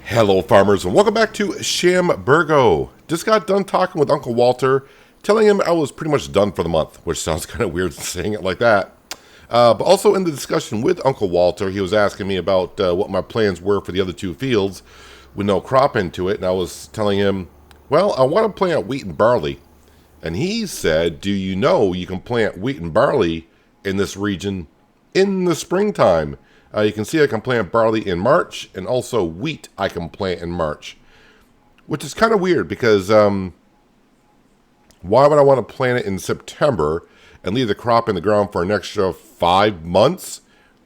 Hello, farmers, and welcome back to Chambergo. Just got done talking with Uncle Walter, telling him I was pretty much done for the month, which sounds kind of weird saying it like that. But also in the discussion with Uncle Walter, he was asking me about what my plans were for the other two fields with no crop into it, and I was telling him, well, I want to plant wheat and barley. And he said, do you know you can plant wheat and barley in this region in the springtime? You can see I can plant barley in March, and also wheat I can plant in March. Which is kind of weird because why would I want to plant it in September and leave the crop in the ground for an extra 5 months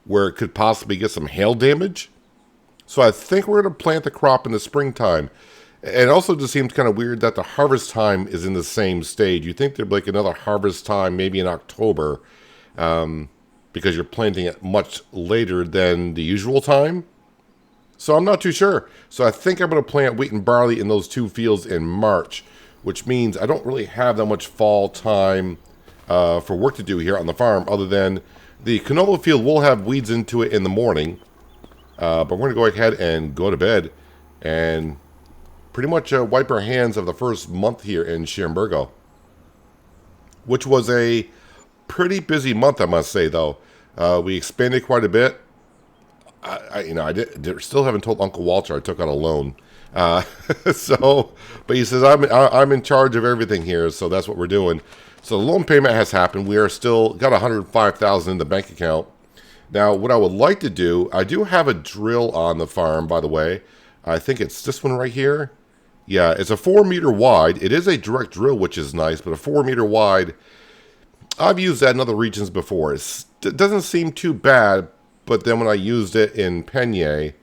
where it could possibly get some hail damage? So I think we're going to plant the crop in the springtime. It also just seems kind of weird that the harvest time is in the same stage. You think there'd be like another harvest time maybe in October, because you're planting it much later than the usual time. So I'm not too sure. So I think I'm going to plant wheat and barley in those two fields in March, which means I don't really have that much fall time for work to do here on the farm, other than the canola field will have weeds into it in the morning. But we're going to go ahead and go to bed and pretty much wipe our hands of the first month here in Chambergo, which was a pretty busy month, I must say, though. We expanded quite a bit. I still haven't told Uncle Walter I took out a loan. But he says I'm in charge of everything here, so that's what we're doing. So the loan payment has happened. We are still got $105,000 in the bank account. Now, what I would like to do, I do have a drill on the farm, by the way. I think it's this one right here. Yeah, it's a 4-meter wide. It is a direct drill, which is nice, but a 4-meter wide. I've used that in other regions before. It doesn't seem too bad, but then when I used it in Penye,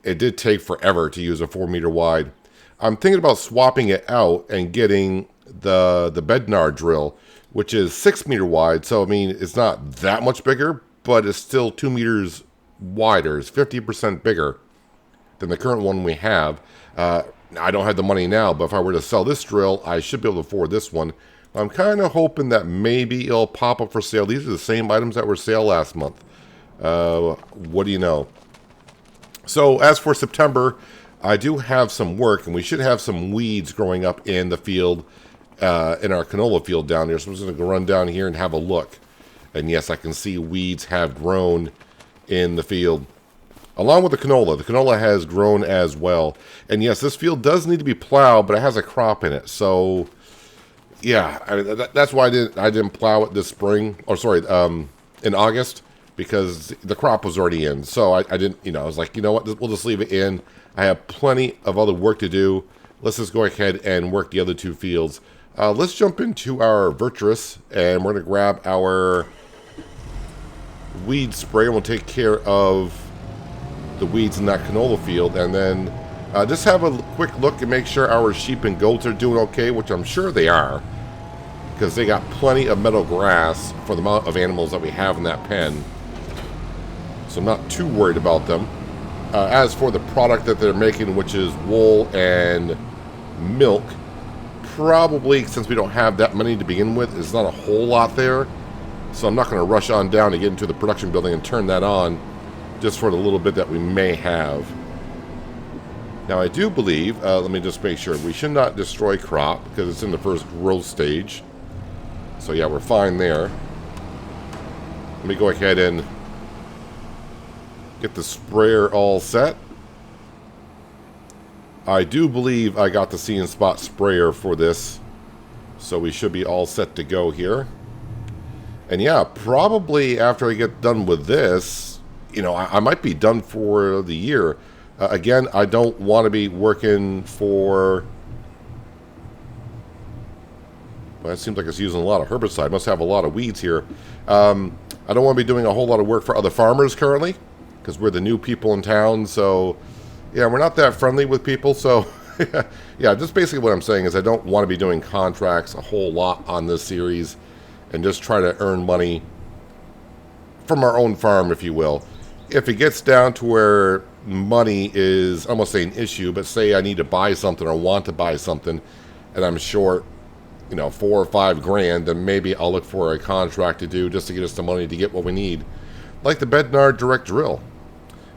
it did take forever to use a 4-meter wide. I'm thinking about swapping it out and getting the Bednar drill, which is 6-meter wide. So, I mean, it's not that much bigger, but it's still 2 meters wider. It's 50% bigger than the current one we have. I don't have the money now, but if I were to sell this drill, I should be able to afford this one. I'm kind of hoping that maybe it'll pop up for sale. These are the same items that were sale last month. What do you know? So as for September, I do have some work, and we should have some weeds growing up in the field, in our canola field down there. So I'm just going to go run down here and have a look. And yes, I can see weeds have grown in the field. Along with the canola. The canola has grown as well. And yes, this field does need to be plowed, but it has a crop in it. So, yeah, that's why I didn't plow it this spring. Or sorry, in August. Because the crop was already in. So I didn't, I was like, you know what, we'll just leave it in. I have plenty of other work to do. Let's just go ahead and work the other two fields. Let's jump into our Virtuous, and we're going to grab our weed spray, and we'll take care of the weeds in that canola field, and then just have a quick look and make sure our sheep and goats are doing okay, which I'm sure they are, because they got plenty of meadow grass for the amount of animals that we have in that pen. So I'm not too worried about them. As for the product that they're making, which is wool and milk, probably, since we don't have that many to begin with, there's not a whole lot there. So I'm not going to rush on down to get into the production building and turn that on just for the little bit that we may have. Now I do believe, let me just make sure, we should not destroy crop because it's in the first growth stage. So yeah, we're fine there. Let me go ahead and get the sprayer all set. I do believe I got the See and Spot sprayer for this, so we should be all set to go here. And yeah, probably after I get done with this, I might be done for the year. Again, I don't want to be working for... Well, it seems like it's using a lot of herbicide. Must have a lot of weeds here. I don't want to be doing a whole lot of work for other farmers currently, because we're the new people in town. So, yeah, we're not that friendly with people. So, yeah, just basically what I'm saying is I don't want to be doing contracts a whole lot on this series and just try to earn money from our own farm, if you will. If it gets down to where money is, I won't say an issue, but say I need to buy something or want to buy something and I'm short, $4 or $5 grand, then maybe I'll look for a contract to do just to get us the money to get what we need. Like the Bednar direct drill.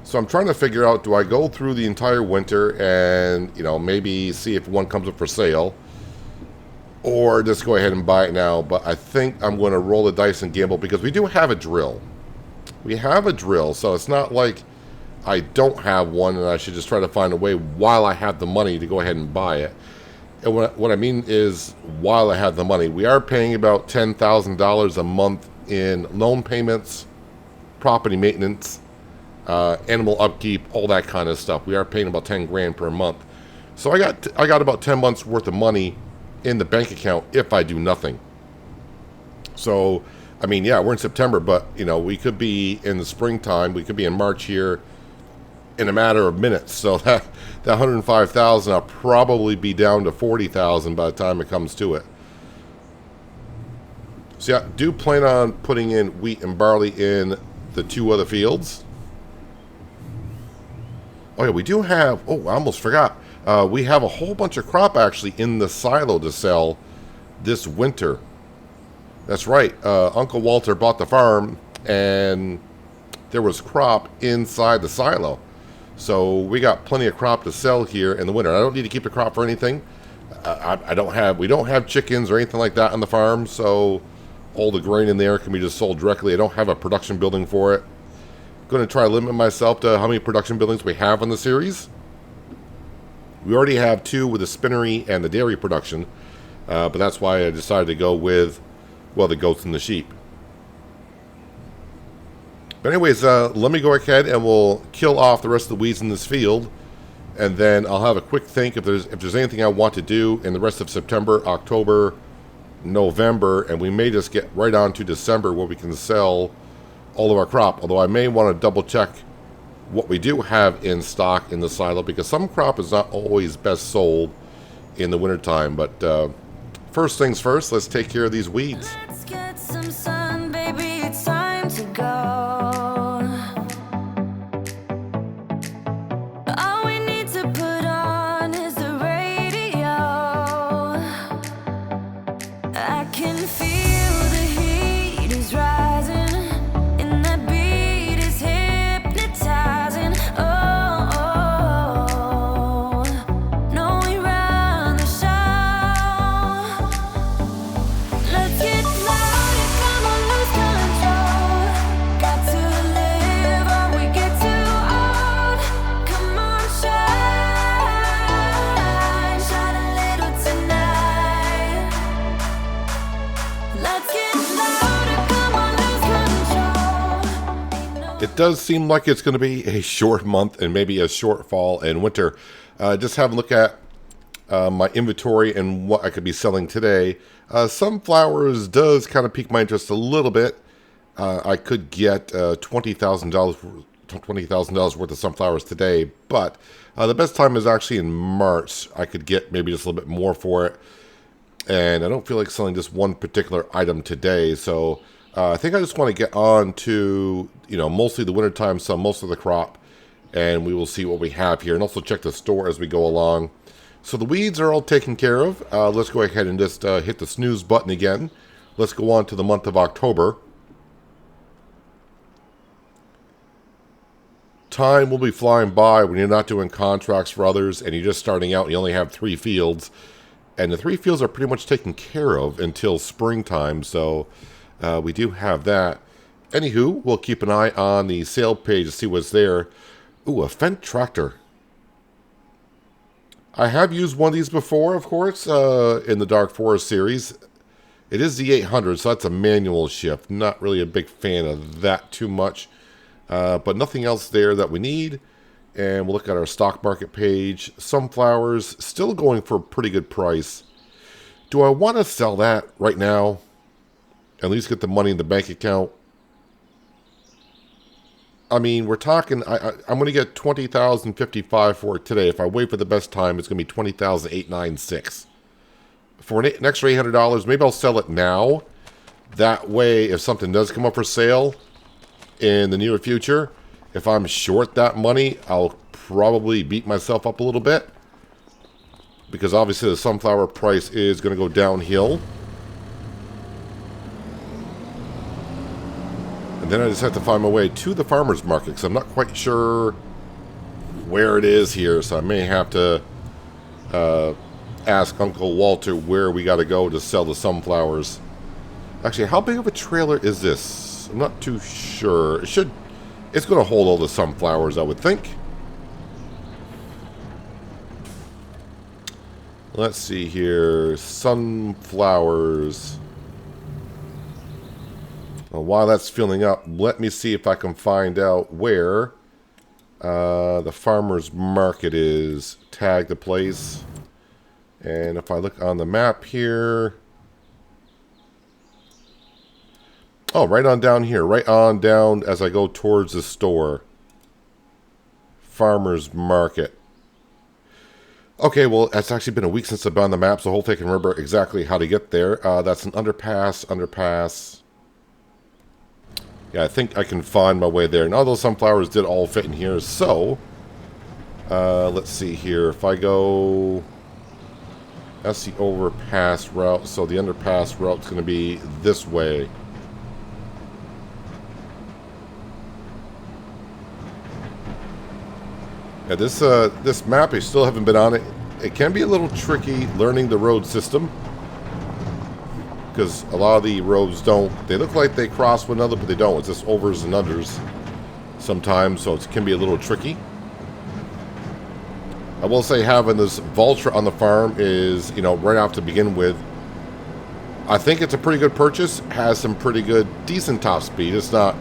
So I'm trying to figure out, do I go through the entire winter and, you know, maybe see if one comes up for sale, or just go ahead and buy it now. But I think I'm going to roll the dice and gamble, because we do have a drill. We have a drill, so it's not like I don't have one and I should just try to find a way while I have the money to go ahead and buy it. And what I mean is, while I have the money, we are paying about $10,000 a month in loan payments, property maintenance, animal upkeep, all that kind of stuff. We are paying about 10 grand per month. So I got about 10 months worth of money in the bank account if I do nothing. So, I mean, yeah, we're in September, but, you know, we could be in the springtime. We could be in March here in a matter of minutes. So that 105,000, I'll probably be down to 40,000 by the time it comes to it. So yeah, do plan on putting in wheat and barley in the 2 other fields. Oh yeah, we do have, oh, I almost forgot. We have a whole bunch of crop actually in the silo to sell this winter. That's right. Uncle Walter bought the farm and there was crop inside the silo. So we got plenty of crop to sell here in the winter. I don't need to keep the crop for anything. We don't have chickens or anything like that on the farm, so all the grain in there can be just sold directly. I don't have a production building for it. I'm going to try to limit myself to how many production buildings we have in the series. We already have 2 with the spinnery and the dairy production, but that's why I decided to go with, well, the goats and the sheep. But anyways, let me go ahead and we'll kill off the rest of the weeds in this field, and then I'll have a quick think if there's anything I want to do in the rest of September, October, November, and we may just get right on to December where we can sell all of our crop. Although I may want to double check what we do have in stock in the silo, because some crop is not always best sold in the wintertime. But first things first, let's take care of these weeds. Let's get some sun, baby, it's time to go. All we need to put on is the radio. I can feel the heat is rising, and that beat is hypnotizing. Oh, oh, oh. No, we run the show. Let's get louder, come on, lose control. Got to live or we get too old. Come on, shine a little tonight. Let's get louder, come on, lose control. Ain't no It does seem like it's going to be a short month and maybe a short fall and winter. Just have a look at my inventory and what I could be selling today. Sunflowers does kind of pique my interest a little bit. I could get $20,000 worth of sunflowers today, but the best time is actually in March. I could get maybe just a little bit more for it, and I don't feel like selling just one particular item today. So I think I just want to get on to, you know, mostly the wintertime, sell most of the crop, and we will see what we have here, and also check the store as we go along. So the weeds are all taken care of. Let's go ahead and just hit the snooze button again. Let's go on to the month of October. Time will be flying by when you're not doing contracts for others and you're just starting out and you only have 3 fields. And the 3 fields are pretty much taken care of until springtime, so we do have that. Anywho, we'll keep an eye on the sale page to see what's there. Ooh, a Fendt tractor. I have used one of these before, of course, in the Dark Forest series. It is the 800, so that's a manual shift. Not really a big fan of that too much. But nothing else there that we need. And we'll look at our stock market page. Sunflowers, still going for a pretty good price. Do I want to sell that right now? At least get the money in the bank account? I mean, we're talking, I'm going to get $20,055 for it today. If I wait for the best time, it's going to be $20,896. For an extra $800, maybe I'll sell it now. That way, if something does come up for sale in the near future, if I'm short that money, I'll probably beat myself up a little bit. Because obviously the sunflower price is going to go downhill. And And then I just have to find my way to the farmer's market because I'm not quite sure where it is here. So I may have to ask Uncle Walter where we got to go to sell the sunflowers. Actually, how big of a trailer is this? I'm not too sure. It's going to hold all the sunflowers, I would think. Let's see here. Sunflowers. Well, while that's filling up, let me see if I can find out where the farmer's market is. Tag the place. And if I look on the map here... Oh, right on down here. Right on down as I go towards the store. Farmer's market. Okay, well, it's actually been a week since I've been on the map, so hopefully I can remember exactly how to get there. That's an underpass. Yeah, I think I can find my way there. And all those sunflowers did all fit in here, so... let's see here. If I go... That's the overpass route, so the underpass route's going to be this way. Yeah, this map, I still haven't been on it. It can be a little tricky learning the road system. Because a lot of the roads don't... They look like they cross one another, but they don't. It's just overs and unders sometimes, so it can be a little tricky. I will say having this Vulture on the farm is, you know, right off to begin with. I think it's a pretty good purchase. Has some pretty good, decent top speed. It's not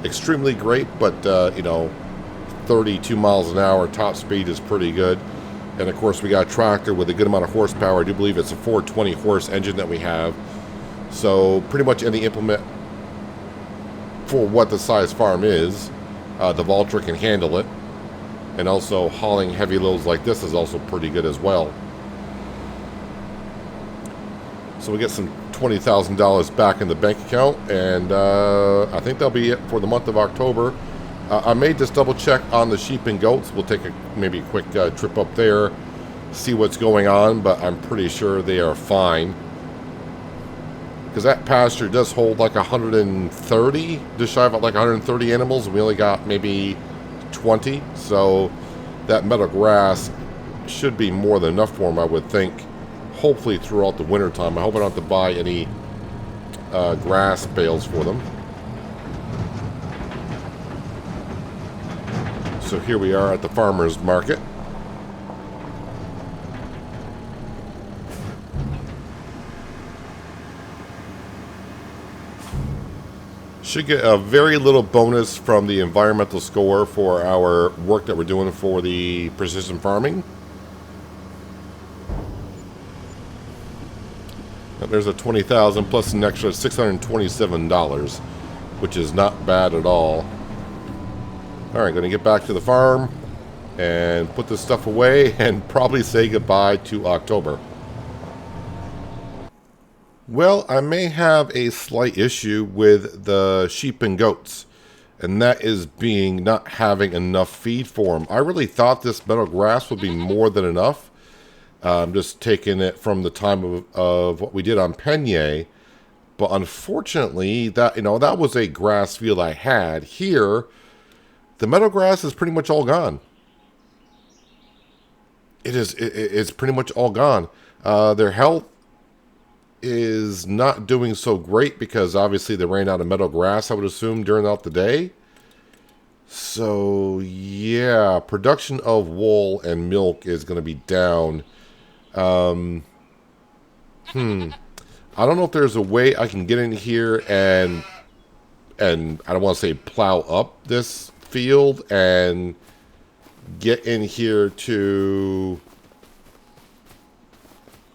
extremely great, but, you know... 32 miles an hour top speed is pretty good. And of course we got a tractor with a good amount of horsepower. I do believe it's a 420 horse engine that we have, so pretty much any implement for what the size farm is, the Vulture can handle it. And also hauling heavy loads like this is also pretty good as well. So we get some $20,000 back in the bank account, and I think that'll be it for the month of October. I may just double check on the sheep and goats. We'll take maybe a quick trip up there, see what's going on, but I'm pretty sure they are fine. Because that pasture does hold like 130, just shy of like 130 animals, and we only got maybe 20. So that meadow grass should be more than enough for them, I would think. Hopefully throughout the winter time. I hope I don't have to buy any grass bales for them. So here we are at the farmer's market. Should get a very little bonus from the environmental score for our work that we're doing for the precision farming. And there's a $20,000 plus an extra $627, which is not bad at all. Alright, going to get back to the farm and put this stuff away and probably say goodbye to October. Well, I may have a slight issue with the sheep and goats, and that is being not having enough feed for them. I really thought this meadow grass would be more than enough. I'm just taking it from the time of what we did on Penye, but unfortunately, that was a grass field I had. Here, the meadow grass is pretty much all gone. It's pretty much all gone. Their health is not doing so great because obviously they ran out of meadow grass, I would assume, during the day. So, yeah, production of wool and milk is going to be down. I don't know if there's a way I can get in here and I don't want to say plow up this field and get in here to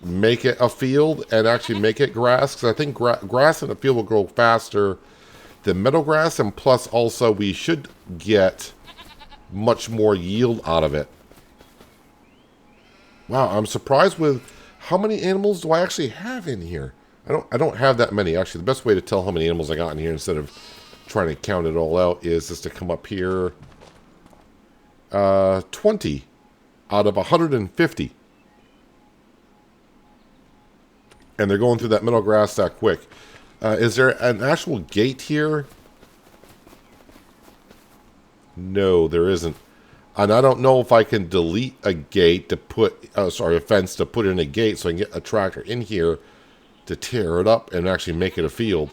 make it a field and actually make it grass, because I think grass in a field will grow faster than meadow grass, and plus also we should get much more yield out of it. Wow, I'm surprised with how many animals do I actually have in here. I don't have that many. Actually, the best way to tell how many animals I got in here instead of trying to count it all out is just to come up here. 20 out of 150. And they're going through that meadow grass that quick. Is there an actual gate here? No, there isn't. And I don't know if I can delete a gate to put, sorry, a fence to put in a gate so I can get a tractor in here to tear it up and actually make it a field.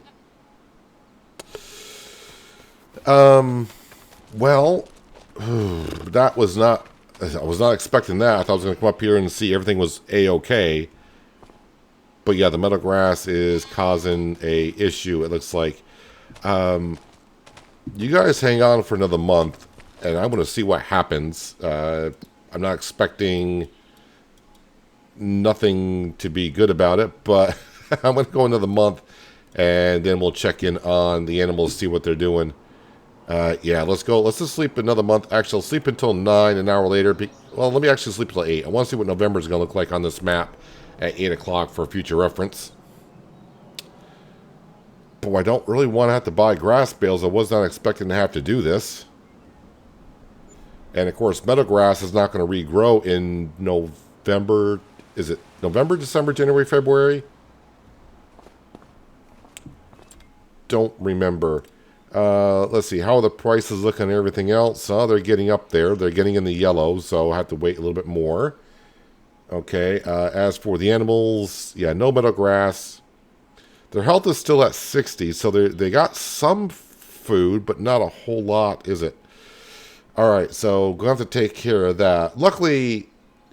Well, that was not, I was not expecting that. I thought I was going to come up here and see everything was A-okay. But yeah, the meadow grass is causing a issue, it looks like. You guys hang on for another month, and I'm going to see what happens. I'm not expecting nothing to be good about it, but I'm going to go another month, and then we'll check in on the animals, see what they're doing. Yeah, let's go. Let's just sleep another month. Actually, I'll sleep until 9 an hour later. Well, let me actually sleep until 8. I want to see what November is going to look like on this map at 8 o'clock for future reference. But I don't really want to have to buy grass bales. I was not expecting to have to do this. And, of course, meadow grass is not going to regrow in November. Is it November, December, January, February? Don't remember. Let's see. How are the prices looking and everything else? Oh, they're getting up there. They're getting in the yellow, so I have to wait a little bit more. Okay. As for the animals, yeah, no meadow grass. Their health is still at 60, so they got some food, but not a whole lot, is it? All right, so we'll have to take care of that. Luckily,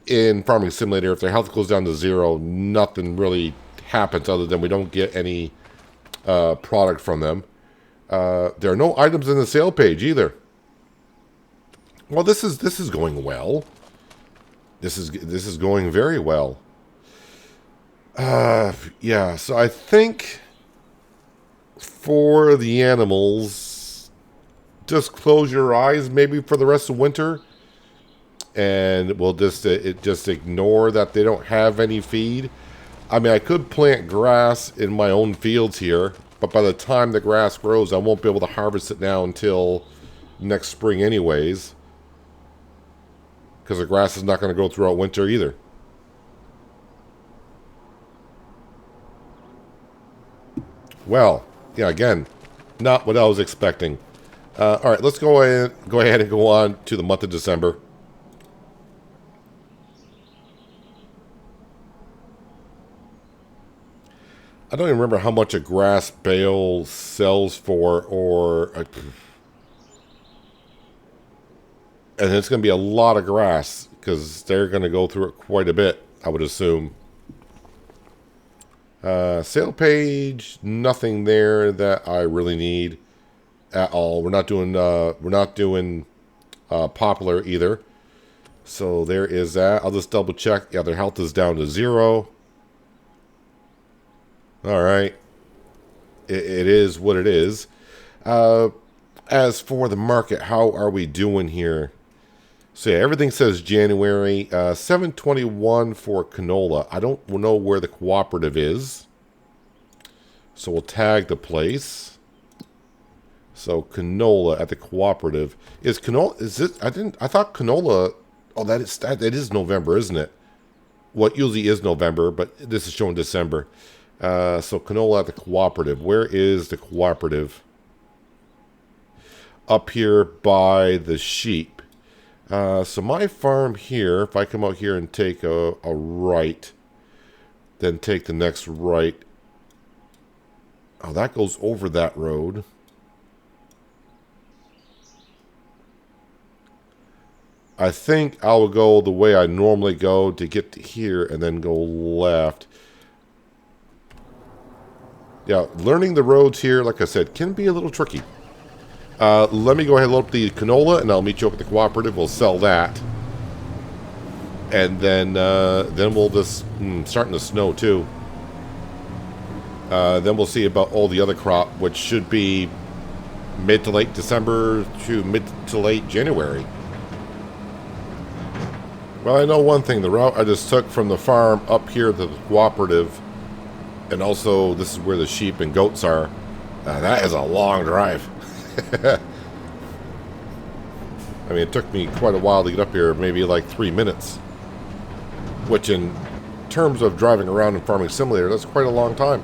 in Farming Simulator, if their health goes down to 0, nothing really happens other than we don't get any product from them. There are no items in the sale page either. Well, this is going well. This is going very well. Yeah, so I think for the animals, just close your eyes maybe for the rest of winter, and we'll just ignore that they don't have any feed. I mean, I could plant grass in my own fields here, but by the time the grass grows, I won't be able to harvest it now until next spring anyways, because the grass is not going to grow throughout winter either. Well, yeah, again, not what I was expecting. All right, let's go ahead and go on to the month of December. I don't even remember how much a grass bale sells for, and it's going to be a lot of grass because they're going to go through it quite a bit, I would assume. Sale page, nothing there that I really need at all. We're not doing popular either. So there is that. I'll just double check. Yeah, their health is down to 0. All right. It is what it is. As for the market, how are we doing here? So yeah, everything says January. 721 for canola. I don't know where the cooperative is, so we'll tag the place. So canola at the cooperative is canola. Is it? I thought canola. Oh, that is November, isn't it? Well, it usually is November, but this is showing December. So canola at the cooperative. Where is the cooperative? Up here by the sheep. So my farm here, if I come out here and take a right, then take the next right. Oh, that goes over that road. I think I will go the way I normally go to get to here and then go left. Yeah, learning the roads here, like I said, can be a little tricky. Let me go ahead and load up the canola, and I'll meet you up at the cooperative. We'll sell that. And then we'll just... starting to snow, too. Then we'll see about all the other crop, which should be mid to late December to mid to late January. Well, I know one thing. The route I just took from the farm up here to the cooperative, and also this is where the sheep and goats are. That is a long drive. I mean, it took me quite a while to get up here, maybe like 3 minutes. Which in terms of driving around in Farming Simulator, that's quite a long time.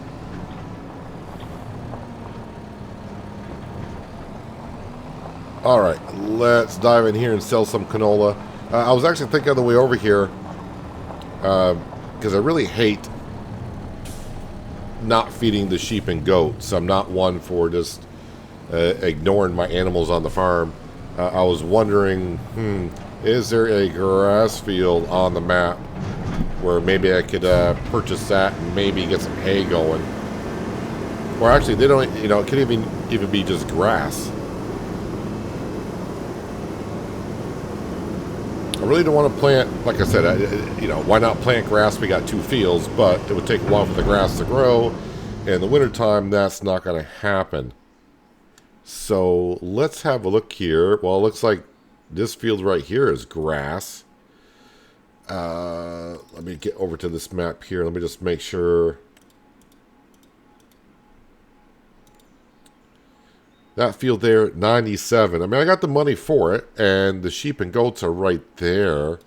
Alright, let's dive in here and sell some canola. I was actually thinking on the way over here, because I really hate not feeding the sheep and goats. I'm not one for just ignoring my animals on the farm. I was wondering, is there a grass field on the map where maybe I could purchase that and maybe get some hay going? Or actually, they don't. You know, it could even be just grass. I really don't want to plant, like I said, you know, why not plant grass? We got 2 fields, but it would take a while for the grass to grow. In the wintertime, that's not going to happen. So let's have a look here. Well, it looks like this field right here is grass. Let me get over to this map here. Let me just make sure. That field there, 97. I mean, I got the money for it, and the sheep and goats are right there.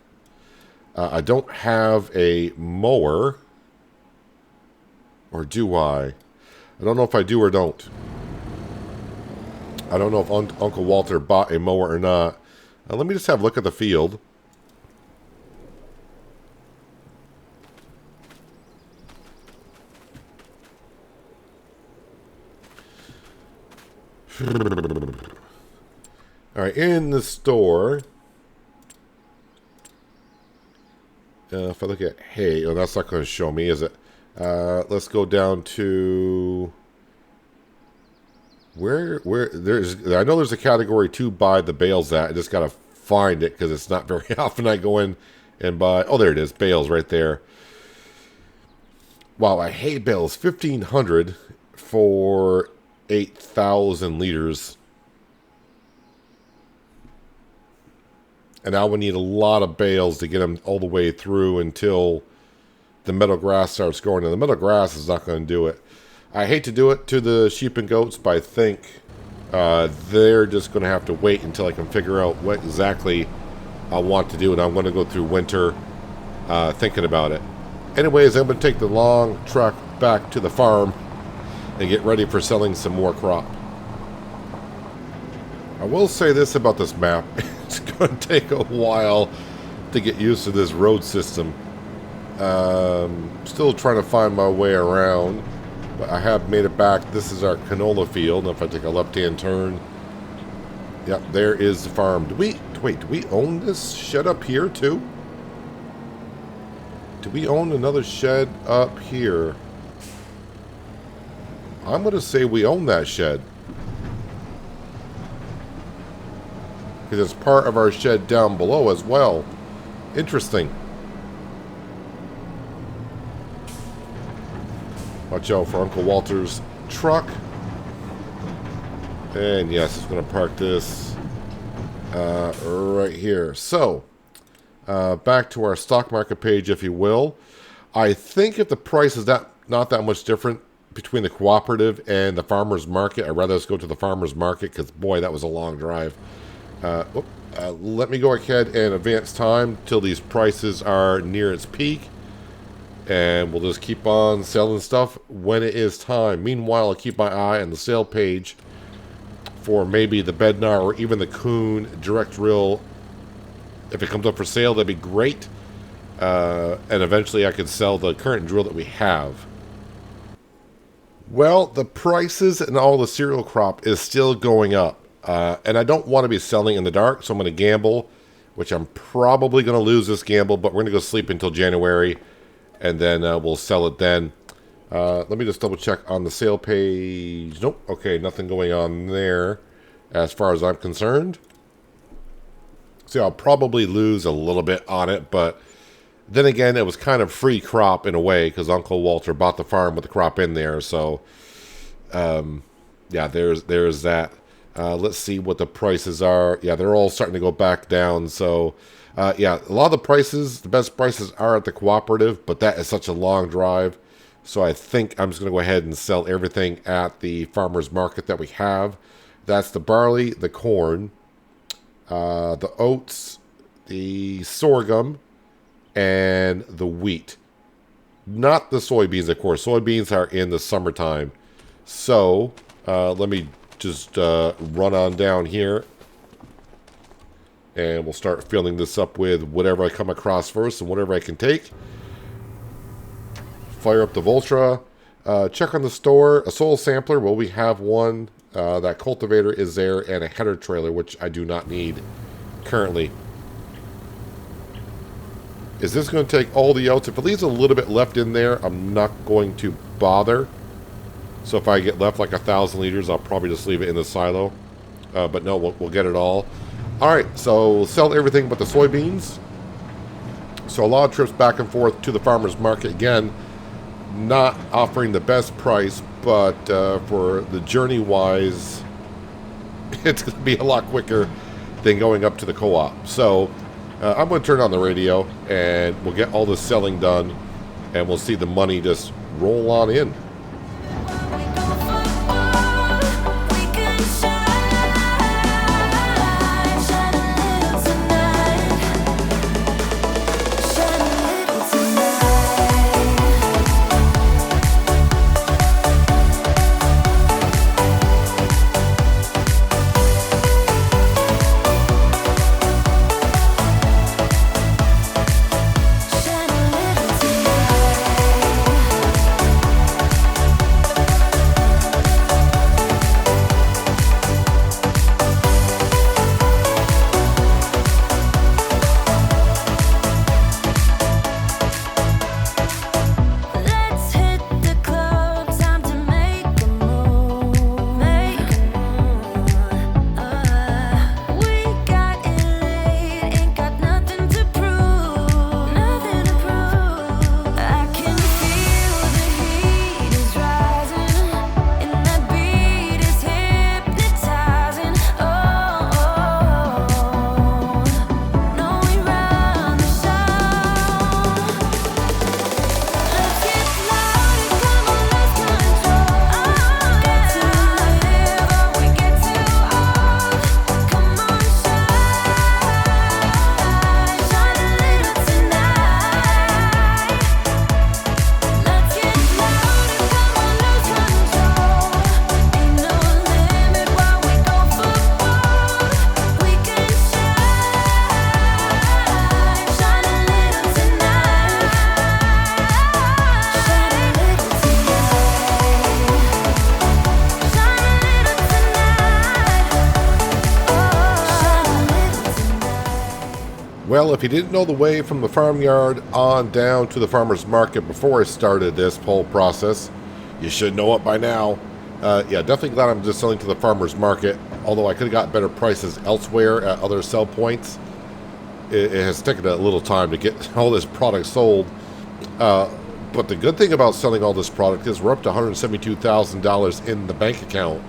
I don't have a mower. Or do I? I don't know if I do or don't. I don't know if Uncle Walter bought a mower or not. Let me just have a look at the field. Alright, in the store, if I look at hay, oh, that's not going to show me, is it? Let's go down to where there's, I know there's a category 2 buy the bales at. I just got to find it because it's not very often I go in and buy. Oh, there it is, bales right there. Wow, a hay bale is 1,500 for 8,000 liters. And I would need a lot of bales to get them all the way through until the meadow grass starts growing. And the meadow grass is not going to do it. I hate to do it to the sheep and goats, but I think they're just going to have to wait until I can figure out what exactly I want to do. And I'm going to go through winter thinking about it. Anyways, I'm going to take the long truck back to the farm and get ready for selling some more crop. I will say this about this map. It's going to take a while to get used to this road system. Still trying to find my way around, but I have made it back. This is our canola field. And if I take a left-hand turn, yep, there is the farm. Do we own this shed up here too? Do we own another shed up here? I'm going to say we own that shed. Because it's part of our shed down below as well. Interesting. Watch out for Uncle Walter's truck. And yes, it's going to park this right here. So, back to our stock market page, if you will. I think if the price is not that much different between the cooperative and the farmer's market, I'd rather just go to the farmer's market because, boy, that was a long drive. Let me go ahead and advance time till these prices are near its peak. And we'll just keep on selling stuff when it is time. Meanwhile, I'll keep my eye on the sale page for maybe the Bednar or even the Kuhn direct drill. If it comes up for sale, that'd be great. And eventually I could sell the current drill that we have. Well, the prices and all the cereal crop is still going up. And I don't want to be selling in the dark, so I'm going to gamble, which I'm probably going to lose this gamble, but we're going to go sleep until January, and then we'll sell it then. Let me just double check on the sale page. Nope. Okay, nothing going on there as far as I'm concerned. So I'll probably lose a little bit on it, but then again, it was kind of free crop in a way because Uncle Walter bought the farm with the crop in there. So, yeah, there's that. Let's see what the prices are. Yeah, they're all starting to go back down. So, yeah, a lot of the prices, the best prices are at the cooperative, but that is such a long drive. So I think I'm just going to go ahead and sell everything at the farmer's market that we have. That's the barley, the corn, the oats, the sorghum, and the wheat. Not the soybeans, of course. Soybeans are in the summertime. So, let me just run on down here. And we'll start filling this up with whatever I come across first and whatever I can take. Fire up the Voltra. Check on the store. A soil sampler. Well, we have one. That cultivator is there, and a header trailer, which I do not need currently. Is this going to take all the oats? If it leaves a little bit left in there, I'm not going to bother. So if I get left like 1,000 liters, I'll probably just leave it in the silo. But no, we'll get it all. Alright, so we'll sell everything but the soybeans. So a lot of trips back and forth to the farmer's market. Again, not offering the best price, but for the journey-wise, it's going to be a lot quicker than going up to the co-op. So I'm going to turn on the radio, and we'll get all the selling done, and we'll see the money just roll on in. Well, if you didn't know the way from the farmyard on down to the farmer's market before I started this whole process, you should know it by now. Yeah, definitely glad I'm just selling to the farmer's market, although I could have got better prices elsewhere at other sell points. It has taken a little time to get all this product sold. But the good thing about selling all this product is we're up to $172,000 in the bank account,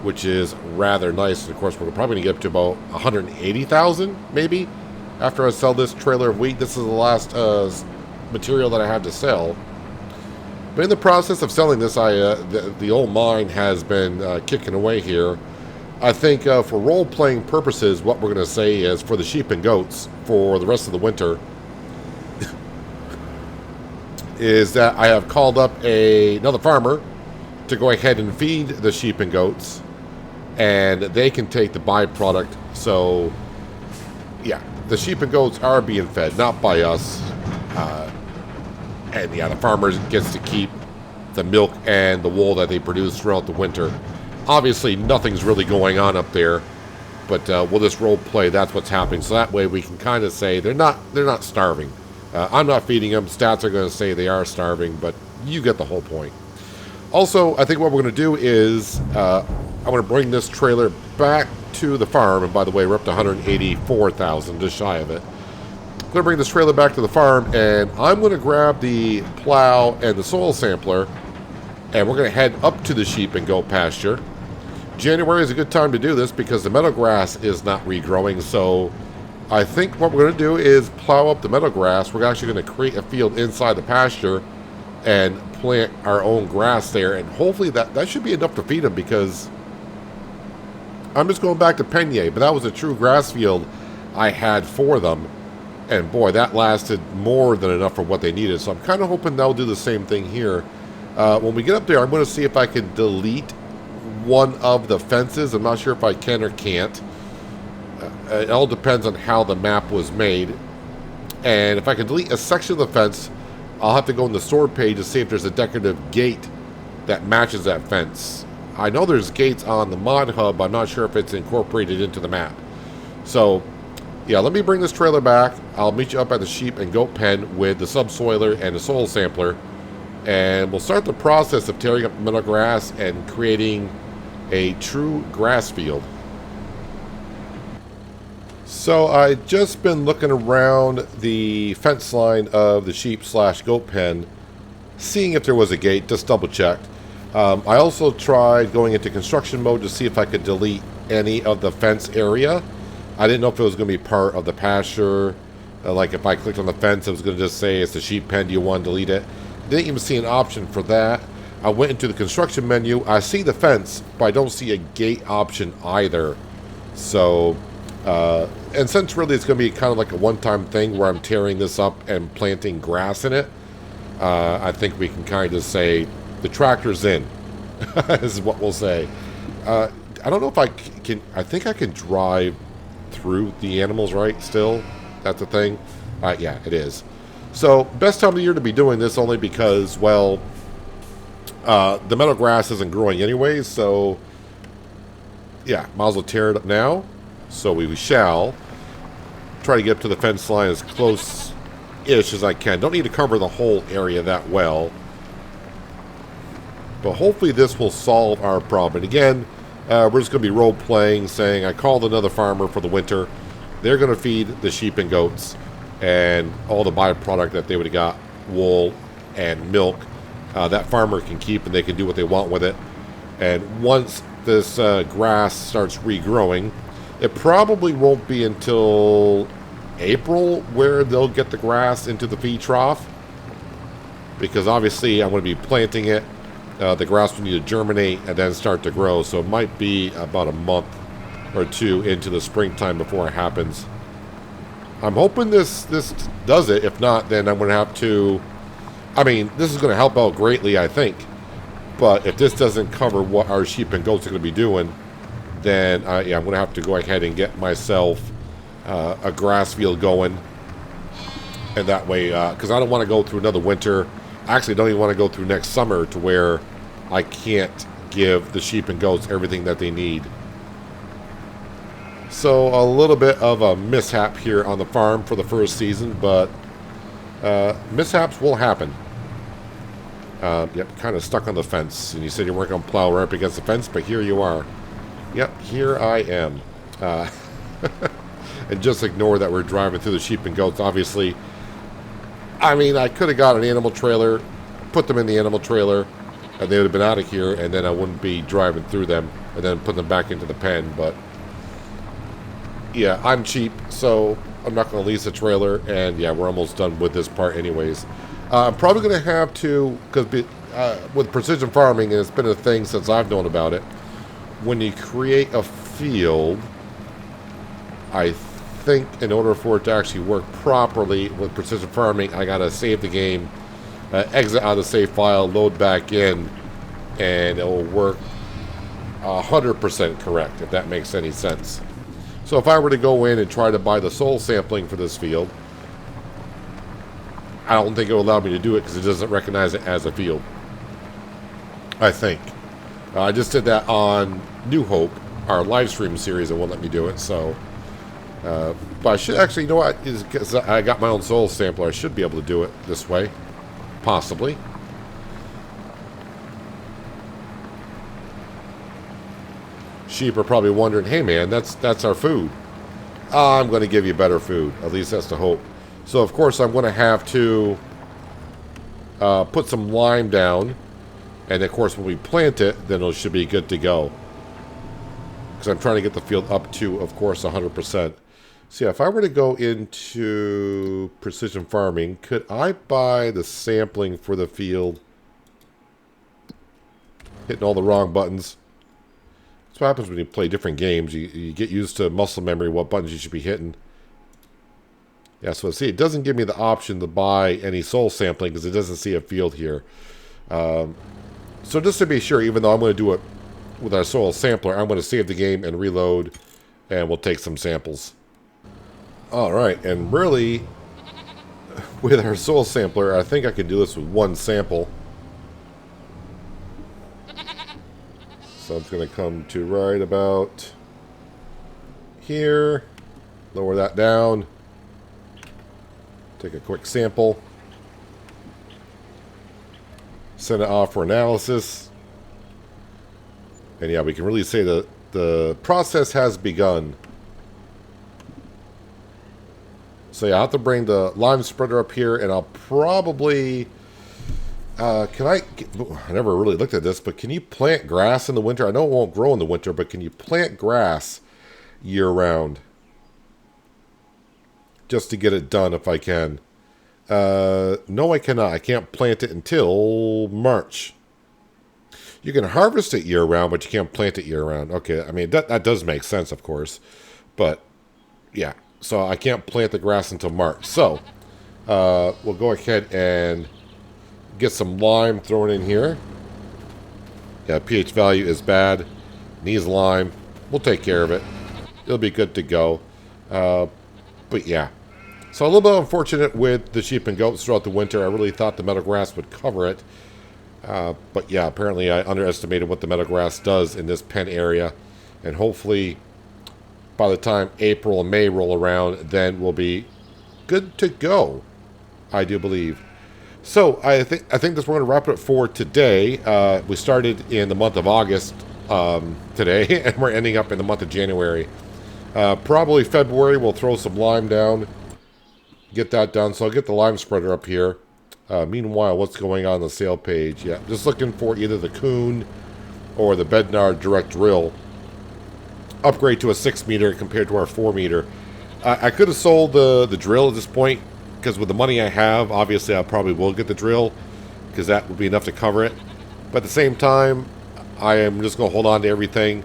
which is rather nice. And of course, we're probably going to get up to about $180,000 maybe after I sell this trailer of wheat. This is the last material that I have to sell. But in the process of selling this, the old mine has been kicking away here. I think for role-playing purposes, what we're going to say is for the sheep and goats for the rest of the winter is that I have called up another farmer to go ahead and feed the sheep and goats, and they can take the byproduct. So, yeah, the sheep and goats are being fed, not by us. And yeah, the farmer gets to keep the milk and the wool that they produce throughout the winter. Obviously, nothing's really going on up there, but we'll just role play. That's what's happening. So that way we can kind of say they're not starving. I'm not feeding them. Stats are going to say they are starving, but you get the whole point. Also, I think what we're going to do is I'm going to bring this trailer back to the farm. And by the way, we're up to $184,000, just shy of it. I'm going to bring this trailer back to the farm, and I'm going to grab the plow and the soil sampler, and we're going to head up to the sheep and goat pasture. January is a good time to do this because the meadow grass is not regrowing, so I think what we're going to do is plow up the meadow grass. We're actually going to create a field inside the pasture and plant our own grass there, and hopefully that should be enough to feed them, because I'm just going back to Peignay, but that was a true grass field I had for them, and boy, that lasted more than enough for what they needed. So I'm kind of hoping they'll do the same thing here. When we get up there, I'm going to see if I can delete one of the fences. I'm not sure if I can or can't. It all depends on how the map was made. And if I can delete a section of the fence, I'll have to go in the store page to see if there's a decorative gate that matches that fence. I know there's gates on the mod hub, but I'm not sure if it's incorporated into the map. So, yeah, let me bring this trailer back. I'll meet you up at the sheep and goat pen with the subsoiler and the soil sampler. And we'll start the process of tearing up the meadow grass and creating a true grass field. So I just been looking around the fence line of the sheep / goat pen, seeing if there was a gate, just double checked. I also tried going into construction mode to see if I could delete any of the fence area. I didn't know if it was going to be part of the pasture. Like if I clicked on the fence, it was going to just say it's the sheep pen, do you want to delete it? Didn't even see an option for that. I went into the construction menu. I see the fence, but I don't see a gate option either. So, and since really it's going to be kind of like a one-time thing where I'm tearing this up and planting grass in it, I think we can kind of say the tractor's in, is what we'll say. I don't know if I can, I think I can drive through the animals, right, still? That's the thing? Yeah, it is. So, best time of the year to be doing this only because, well, the meadow grass isn't growing anyways, so, yeah, might as well tear it up now. So we shall try to get up to the fence line as close-ish as I can. Don't need to cover the whole area that well. But hopefully this will solve our problem. And again, we're just going to be role-playing, saying I called another farmer for the winter. They're going to feed the sheep and goats and all the byproduct that they would have got, wool and milk, that farmer can keep and they can do what they want with it. And once this grass starts regrowing, it probably won't be until April where they'll get the grass into the feed trough. Because obviously I'm going to be planting it. The grass will need to germinate and then start to grow. So it might be about a month or two into the springtime before it happens. I'm hoping this does it. If not, then I'm going to have to... I mean, this is going to help out greatly, I think. But if this doesn't cover what our sheep and goats are going to be doing, then yeah, I'm going to have to go ahead and get myself a grass field going. And that way, because I don't want to go through another winter. I actually don't even want to go through next summer to where I can't give the sheep and goats everything that they need. So a little bit of a mishap here on the farm for the first season, but mishaps will happen. Yep, kind of stuck on the fence. And you said you weren't going to plow right up against the fence, but here you are. Yep, here I am. And just ignore that we're driving through the sheep and goats. Obviously, I mean, I could have got an animal trailer, put them in the animal trailer, and they would have been out of here, and then I wouldn't be driving through them, and then put them back into the pen. But, yeah, I'm cheap, so I'm not going to lease a trailer, and, yeah, we're almost done with this part anyways. I'm probably going to have to, because with precision farming, and it's been a thing since I've known about it, when you create a field, I think in order for it to actually work properly with precision farming, I gotta save the game, exit out of the save file, load back in, and it will work 100% correct, if that makes any sense. So if I were to go in and try to buy the soil sampling for this field, I don't think it will allow me to do it because it doesn't recognize it as a field. I think. I just did that on New Hope, our live stream series, and won't let me do it, so... but I should actually, you know what, because I got my own soil sampler, I should be able to do it this way. Possibly. Sheep are probably wondering, hey man, that's our food. I'm going to give you better food. At least that's the hope. So of course I'm going to have to put some lime down. And of course when we plant it, then it should be good to go. Because I'm trying to get the field up to, of course, 100%. So yeah, if I were to go into precision farming, could I buy the sampling for the field? Hitting all the wrong buttons. That's what happens when you play different games. You get used to muscle memory, what buttons you should be hitting. Yeah, so see, it doesn't give me the option to buy any soil sampling because it doesn't see a field here. So just to be sure, even though I'm going to do it with our soil sampler, I'm going to save the game and reload and we'll take some samples. All right, and really, with our soil sampler, I think I can do this with one sample. So it's going to come to right about here. Lower that down. Take a quick sample. Send it off for analysis. And yeah, we can really say that the process has begun. So yeah, I'll have to bring the lime spreader up here, and I'll probably... I never really looked at this, but can you plant grass in the winter? I know it won't grow in the winter, but can you plant grass year-round? Just to get it done if I can. No, I cannot. I can't plant it until March. You can harvest it year-round, but you can't plant it year-round. Okay, I mean, that does make sense, of course. But, yeah. So I can't plant the grass until March. So, we'll go ahead and get some lime thrown in here. Yeah, pH value is bad. Needs lime. We'll take care of it. It'll be good to go. But yeah. So a little bit unfortunate with the sheep and goats throughout the winter. I really thought the meadow grass would cover it. But yeah, apparently I underestimated what the meadow grass does in this pen area. And hopefully by the time April and May roll around, then we'll be good to go. I do believe. So I think that's we're going to wrap it up for today. We started in the month of August today, and we're ending up in the month of January. Probably February we'll throw some lime down, get that done. So I'll get the lime spreader up here. Meanwhile, what's going on the sale page? Yeah, just looking for either the Kuhn or the Bednar direct drill. Upgrade to a 6 meter compared to our 4 meter. I could have sold the drill at this point, because with the money I have, obviously I probably will get the drill, because that would be enough to cover it. But at the same time, I am just going to hold on to everything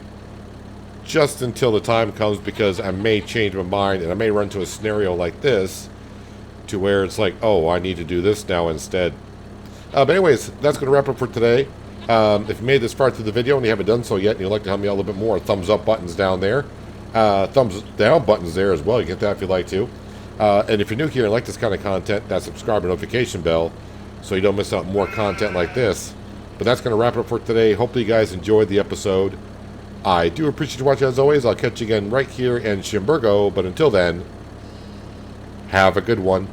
just until the time comes, because I may change my mind, and I may run into a scenario like this, to where it's like, oh, I need to do this now instead. But anyways, that's going to wrap up for today. If you made this far through the video and you haven't done so yet, and you'd like to help me out a little bit more, thumbs up buttons down there. Thumbs down buttons there as well. You get that if you'd like to. And if you're new here and like this kind of content, that subscribe and notification bell so you don't miss out on more content like this. But that's going to wrap it up for today. Hopefully you guys enjoyed the episode. I do appreciate you watching as always. I'll catch you again right here in Chambergo. But until then, have a good one.